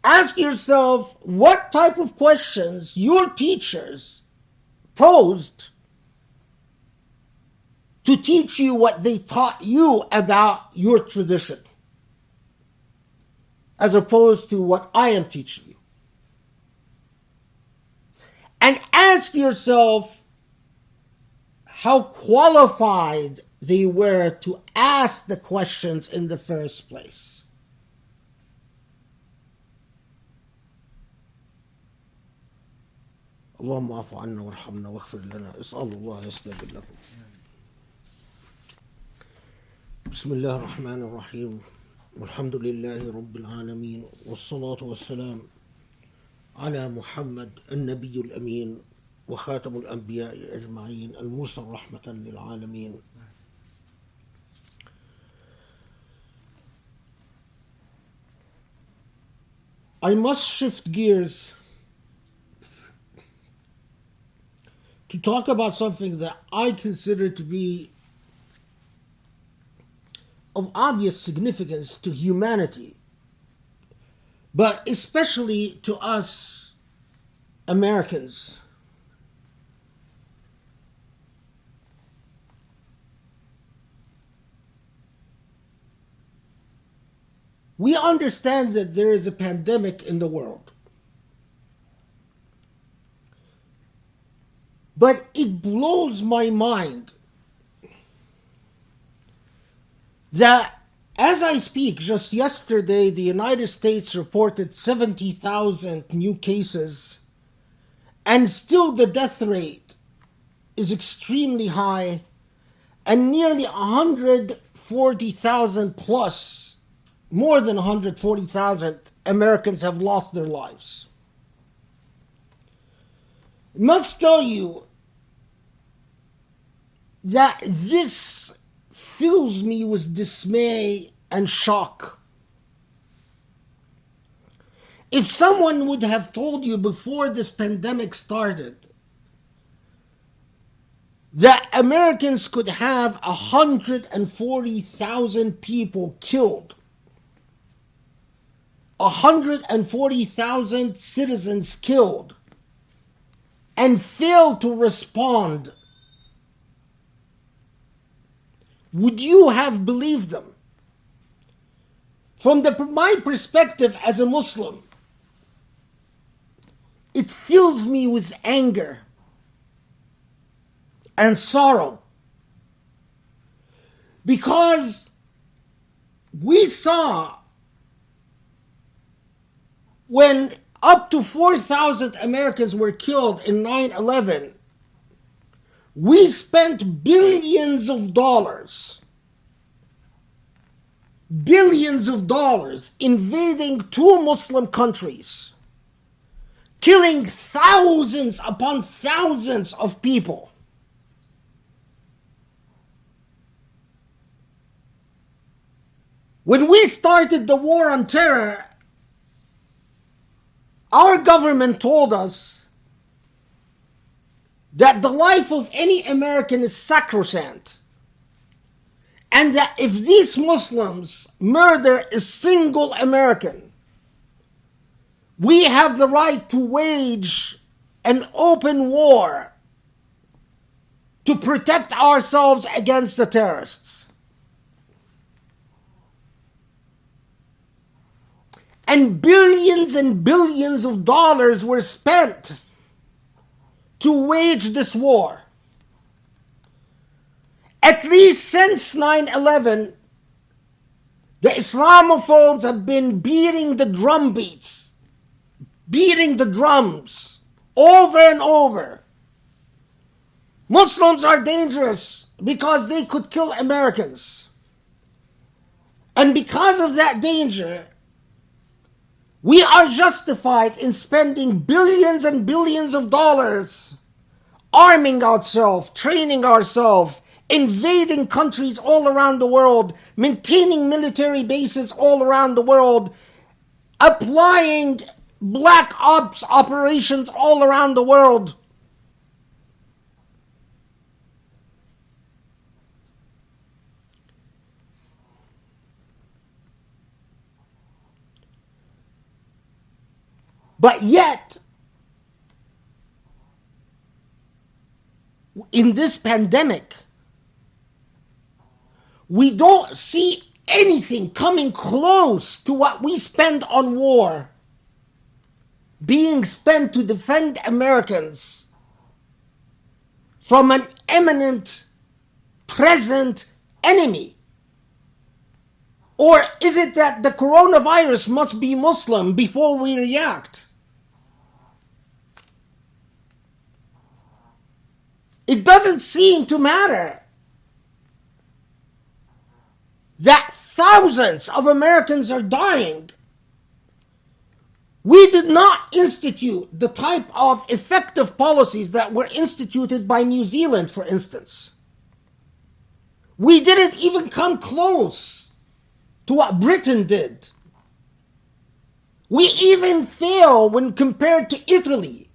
Ask yourself what type of questions your teachers posed to teach you what they taught you about your tradition, as opposed to what I am teaching you. And ask yourself how qualified they were to ask the questions in the first place. اللهم اعف عنا وارحمنا واغفر لنا اسأل الله يستجب لكم. بسم الله الرحمن الرحيم والحمد لله رب العالمين والصلاة والسلام على محمد النبي الأمين وخاتم الأنبياء أجمعين المرسل رحمة للعالمين. I must shift gears to talk about something that I consider to be of obvious significance to humanity, but especially to us Americans. We understand that there is a pandemic in the world, but it blows my mind that as I speak, just yesterday, the United States reported 70,000 new cases, and still the death rate is extremely high, and nearly 140,000 plus, more than 140,000 Americans have lost their lives. I must tell you that this fills me with dismay and shock. If someone would have told you before this pandemic started that Americans could have 140,000 people killed, 140,000 citizens killed, and failed to respond, would you have believed them? From my perspective as a Muslim, it fills me with anger and sorrow, because we saw when up to 4,000 Americans were killed in 9/11, we spent billions of dollars invading two Muslim countries, killing thousands upon thousands of people. When we started the war on terror, our government told us that the life of any American is sacrosanct, and that if these Muslims murder a single American, we have the right to wage an open war to protect ourselves against the terrorists. And billions of dollars were spent to wage this war. At least since 9/11, the Islamophobes have been beating the drums over and over. Muslims are dangerous because they could kill Americans. And because of that danger, we are justified in spending billions and billions of dollars arming ourselves, training ourselves, invading countries all around the world, maintaining military bases all around the world, applying black ops operations all around the world. But yet, in this pandemic, we don't see anything coming close to what we spend on war being spent to defend Americans from an imminent, present enemy. Or is it that the coronavirus must be Muslim before we react? It doesn't seem to matter that thousands of Americans are dying. We did not institute the type of effective policies that were instituted by New Zealand, for instance. We didn't even come close to what Britain did. We even fail when compared to Italy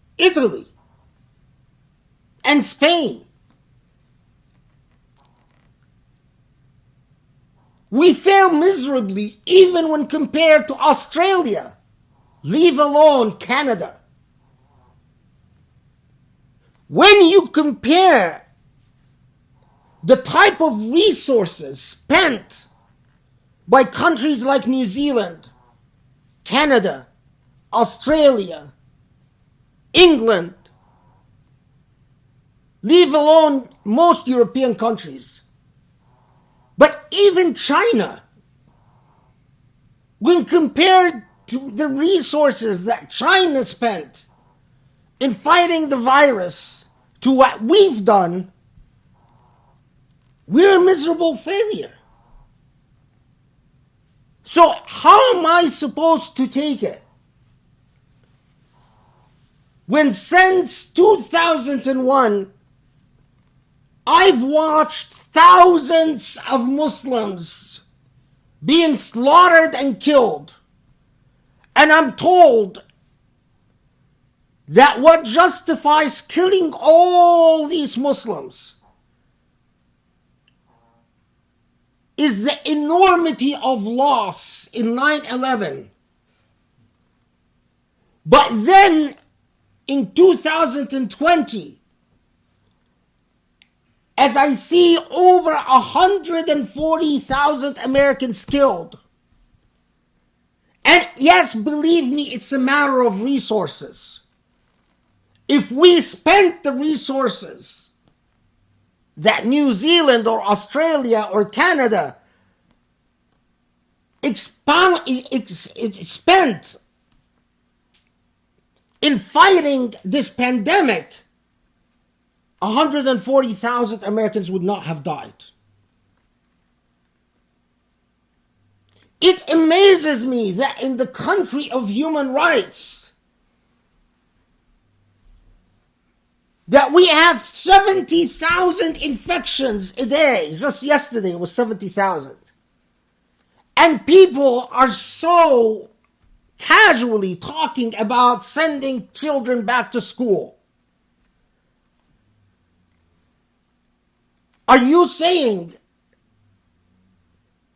and Spain. We fail miserably even when compared to Australia, leave alone Canada. When you compare the type of resources spent by countries like New Zealand, Canada, Australia, England, leave alone most European countries, but even China, when compared to the resources that China spent in fighting the virus to what we've done, we're a miserable failure. So how am I supposed to take it when since 2001 I've watched thousands of Muslims being slaughtered and killed, and I'm told that what justifies killing all these Muslims is the enormity of loss in 9/11. But then in 2020, as I see over 140,000 Americans killed, and yes, believe me, it's a matter of resources. If we spent the resources that New Zealand or Australia or Canada spent in fighting this pandemic, 140,000 Americans would not have died. It amazes me that in the country of human rights, that we have 70,000 infections a day. Just yesterday it was 70,000. And people are so casually talking about sending children back to school. Are you saying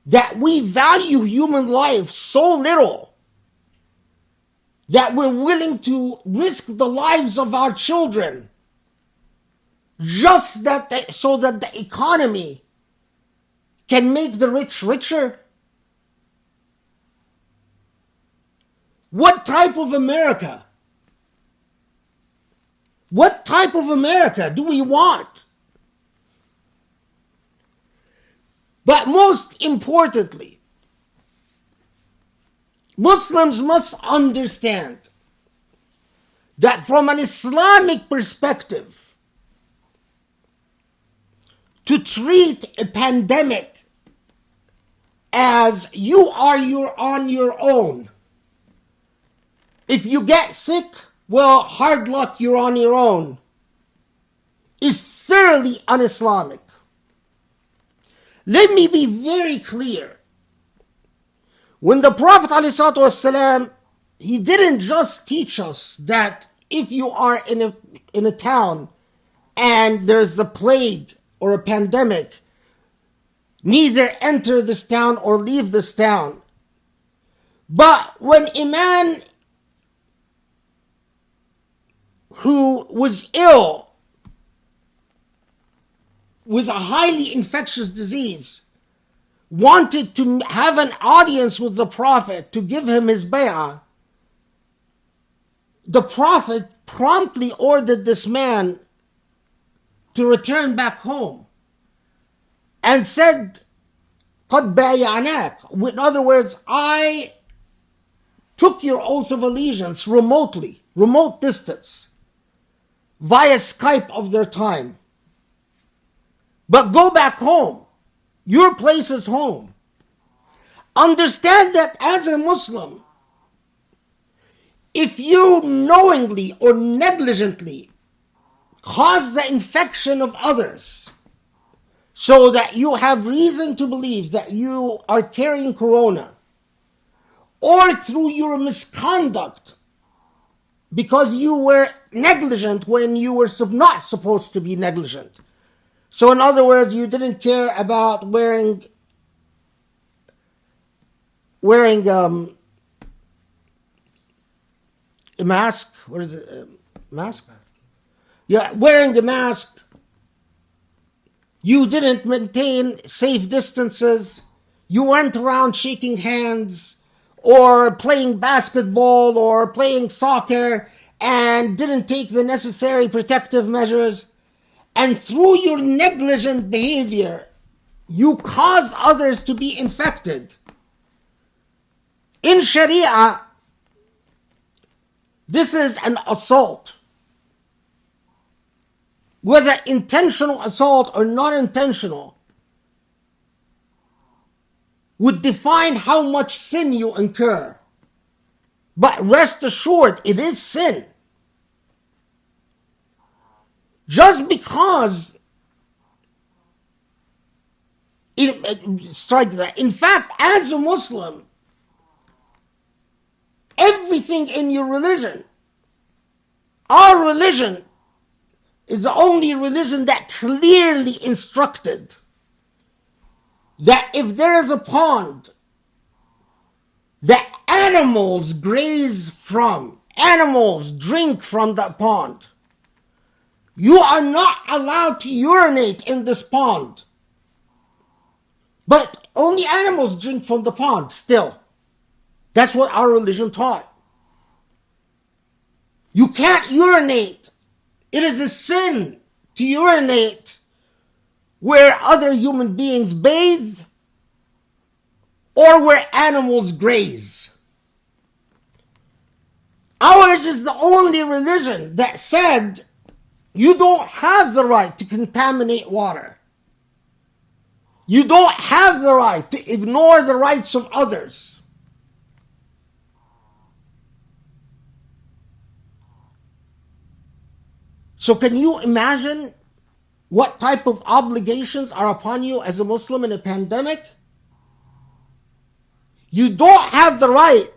that we value human life so little that we're willing to risk the lives of our children just so that the economy can make the rich richer? What type of America? What type of America do we want? But most importantly, Muslims must understand that from an Islamic perspective, to treat a pandemic as you are on your own. If you get sick, well, hard luck, you're on your own, is thoroughly un-Islamic. Let me be very clear. When the Prophet ﷺ, he didn't just teach us that if you are in a town and there's a plague or a pandemic, neither enter this town or leave this town. But when a man who was ill with a highly infectious disease wanted to have an audience with the Prophet to give him his bay'ah, the Prophet promptly ordered this man to return back home and said, قَدْ بَايَعْنَاكَ. In other words, I took your oath of allegiance remotely, remote distance, via Skype of their time. But go back home. Your place is home. Understand that as a Muslim, if you knowingly or negligently cause the infection of others so that you have reason to believe that you are carrying corona, or through your misconduct because you were negligent when you were not supposed to be negligent. So in other words, you didn't care about wearing a mask. What is it? Mask? Yeah, wearing a mask. You didn't maintain safe distances. You went around shaking hands or playing basketball or playing soccer and didn't take the necessary protective measures. And through your negligent behavior, you caused others to be infected. In Sharia, this is an assault. Whether intentional assault or non-intentional would define how much sin you incur. But rest assured, it is sin. Just because strike that. In fact, as a Muslim, everything in your religion, our religion, is the only religion that clearly instructed that if there is a pond that animals graze from, animals drink from that pond, you are not allowed to urinate in this pond. But only animals drink from the pond still. That's what our religion taught. You can't urinate. It is a sin to urinate where other human beings bathe or where animals graze. Ours is the only religion that said you don't have the right to contaminate water. You don't have the right to ignore the rights of others. So can you imagine what type of obligations are upon you as a Muslim in a pandemic? You don't have the right,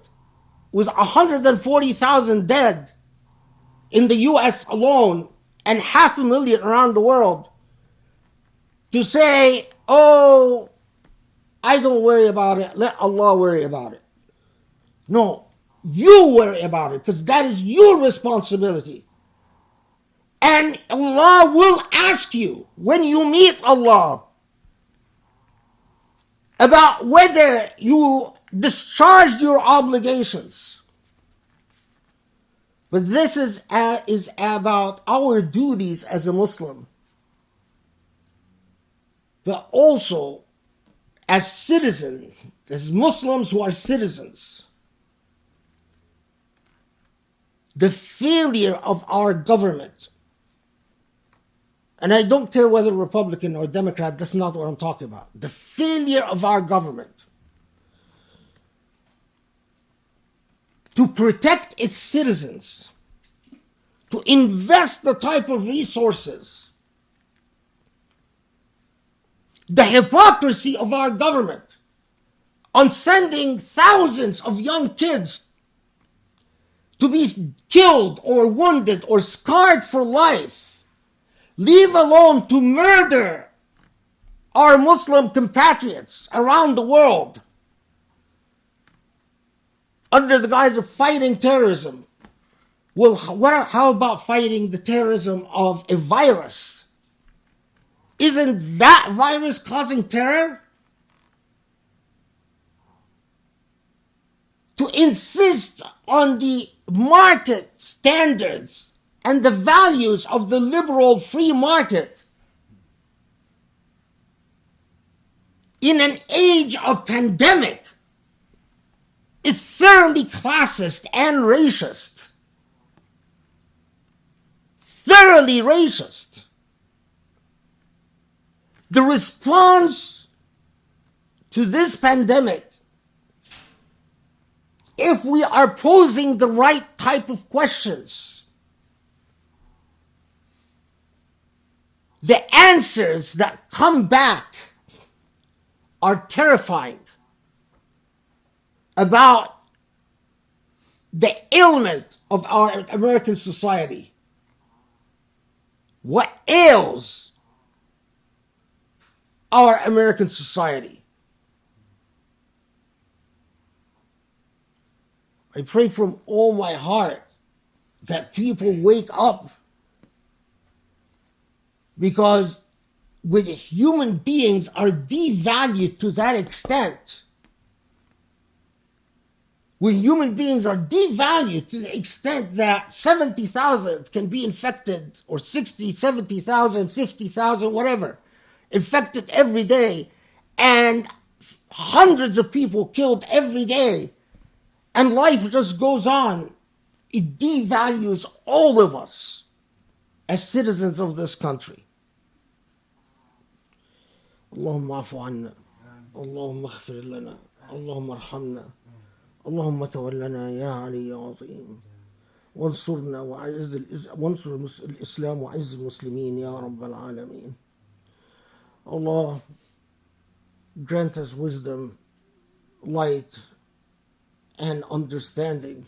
with 140,000 dead in the US alone and 500,000 around the world, to say, oh, I don't worry about it, let Allah worry about it. No, you worry about it, because that is your responsibility. And Allah will ask you when you meet Allah about whether you discharged your obligations. But this is about our duties as a Muslim, but also as citizens, as Muslims who are citizens. the failure of our government, and I don't care whether Republican or Democrat, that's not what I'm talking about. The failure of our government to protect its citizens, to invest the type of resources, the hypocrisy of our government on sending thousands of young kids to be killed or wounded or scarred for life, leave alone to murder our Muslim compatriots around the world under the guise of fighting terrorism. Well, how about fighting the terrorism of a virus? Isn't that virus causing terror? To insist on the market standards and the values of the liberal free market in an age of pandemic is thoroughly classist and racist. Thoroughly racist. The response to this pandemic, if we are posing the right type of questions, the answers that come back are terrifying about the ailment of our American society. What ails our American society? I pray from all my heart that people wake up, because when human beings are devalued to that extent, when human beings are devalued to the extent that 70,000 can be infected, or 60, 70,000, 50,000, whatever, infected every day, and hundreds of people killed every day, and life just goes on, it devalues all of us as citizens of this country. Allahumma afu anna, Allahumma aghfir lana, Allahumma arhamna, اللهم تولنا يا علي يا عظيم وانصرنا وانصر الإسلام وعز المسلمين يا رب العالمين. Allah, grant us wisdom, light, and understanding.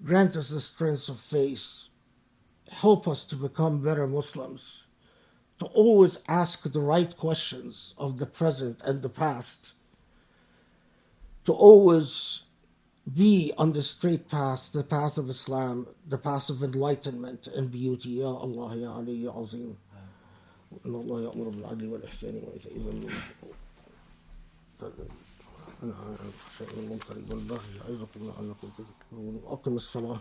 Grant us the strength of faith. Help us to become better Muslims, to always ask the right questions of the present and the past, to always be on the straight path, the path of Islam, the path of enlightenment and beauty. Ya Allah, Ya Ali, Ya Azim. إن الله يأمر بالعدل والإحسان وإيتاء ذي القربى والنهي عن الفحشاء والمنكر والبغي يعظكم لعلكم تذكرون. أقم الصلاة.